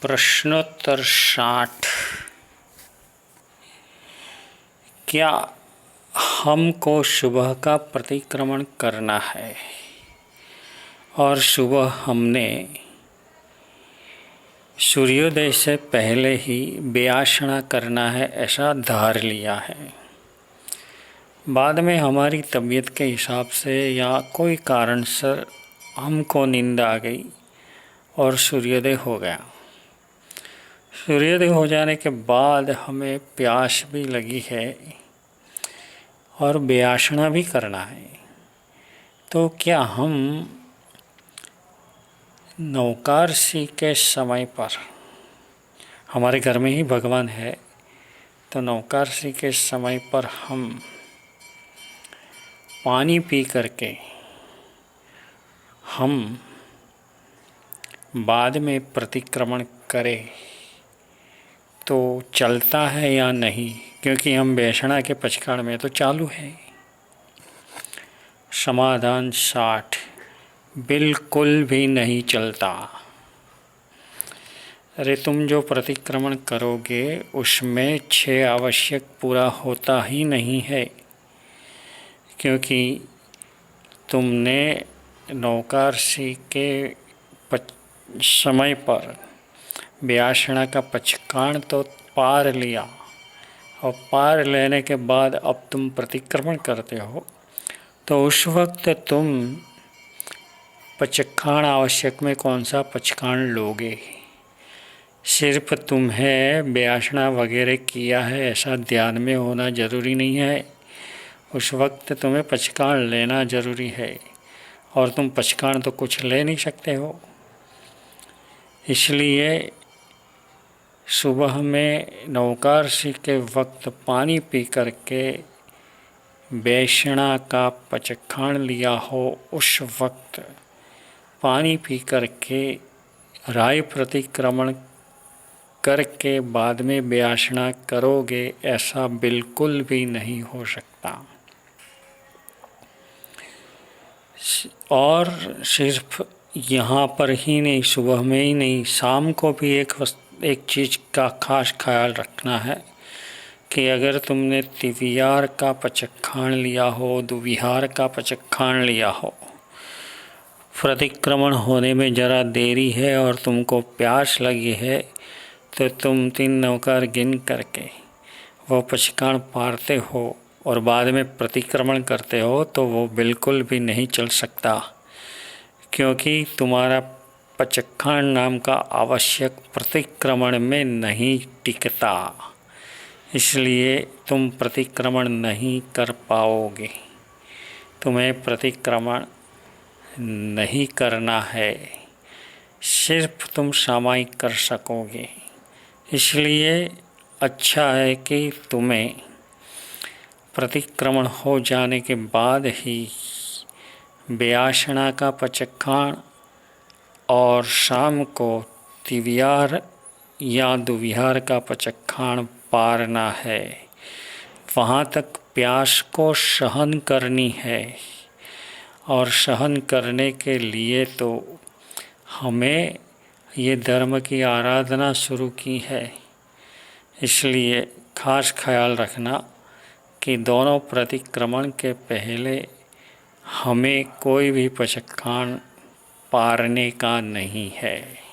प्रश्नोत्तर 60। क्या हमको सुबह का प्रतिक्रमण करना है और सुबह हमने सूर्योदय से पहले ही व्यासना करना है ऐसा धार लिया है। बाद में हमारी तबीयत के हिसाब से या कोई कारण से हमको नींद आ गई और सूर्योदय हो गया। सूर्योदय हो जाने के बाद हमें प्यास भी लगी है और व्यासना भी करना है, तो क्या हम नौकारसी के समय पर, हमारे घर में ही भगवान है, तो नौकारसी के समय पर हम पानी पी करके हम बाद में प्रतिक्रमण करें तो चलता है या नहीं, क्योंकि हम व्यासना के पचकाड़ में तो चालू है। समाधान 60। बिल्कुल भी नहीं चलता। अरे तुम जो प्रतिक्रमण करोगे उसमें 6 आवश्यक पूरा होता ही नहीं है, क्योंकि तुमने नौकारसी के समय पर व्यासना का पचकाण तो पार लिया, और पार लेने के बाद अब तुम प्रतिक्रमण करते हो, तो उस वक्त तुम पचकाण आवश्यक में कौन सा पचकाण लोगे? सिर्फ तुम्हें व्यासना वगैरह किया है ऐसा ध्यान में होना जरूरी नहीं है। उस वक्त तुम्हें पचकाण लेना जरूरी है, और तुम पचकाण तो कुछ ले नहीं सकते हो। इसलिए सुबह में नौकारसी के वक्त पानी पी करके व्यासना का पचकाण लिया हो, उस वक्त पानी पी करके राय प्रतिक्रमण करके बाद में व्यासना करोगे, ऐसा बिल्कुल भी नहीं हो सकता। और सिर्फ यहाँ पर ही नहीं, सुबह में ही नहीं, शाम को भी एक चीज़ का खास ख्याल रखना है कि अगर तुमने तिवियार का पचखाण लिया हो, दुविहार का पचखाण लिया हो, प्रतिक्रमण होने में ज़रा देरी है और तुमको प्यास लगी है, तो तुम 3 नौकार गिन करके वो पचखाण पारते हो और बाद में प्रतिक्रमण करते हो, तो वो बिल्कुल भी नहीं चल सकता, क्योंकि तुम्हारा पचखाण नाम का आवश्यक प्रतिक्रमण में नहीं टिकता। इसलिए तुम प्रतिक्रमण नहीं कर पाओगे। तुम्हें प्रतिक्रमण नहीं करना है, सिर्फ तुम सामायिक कर सकोगे। इसलिए अच्छा है कि तुम्हें प्रतिक्रमण हो जाने के बाद ही व्यासना का पचखाण और शाम को तिवियार या दुविहार का पचखाण पारना है। वहाँ तक प्यास को सहन करनी है, और सहन करने के लिए तो हमें ये धर्म की आराधना शुरू की है। इसलिए खास ख्याल रखना कि दोनों प्रतिक्रमण के पहले हमें कोई भी पचखाण पारने का नहीं है।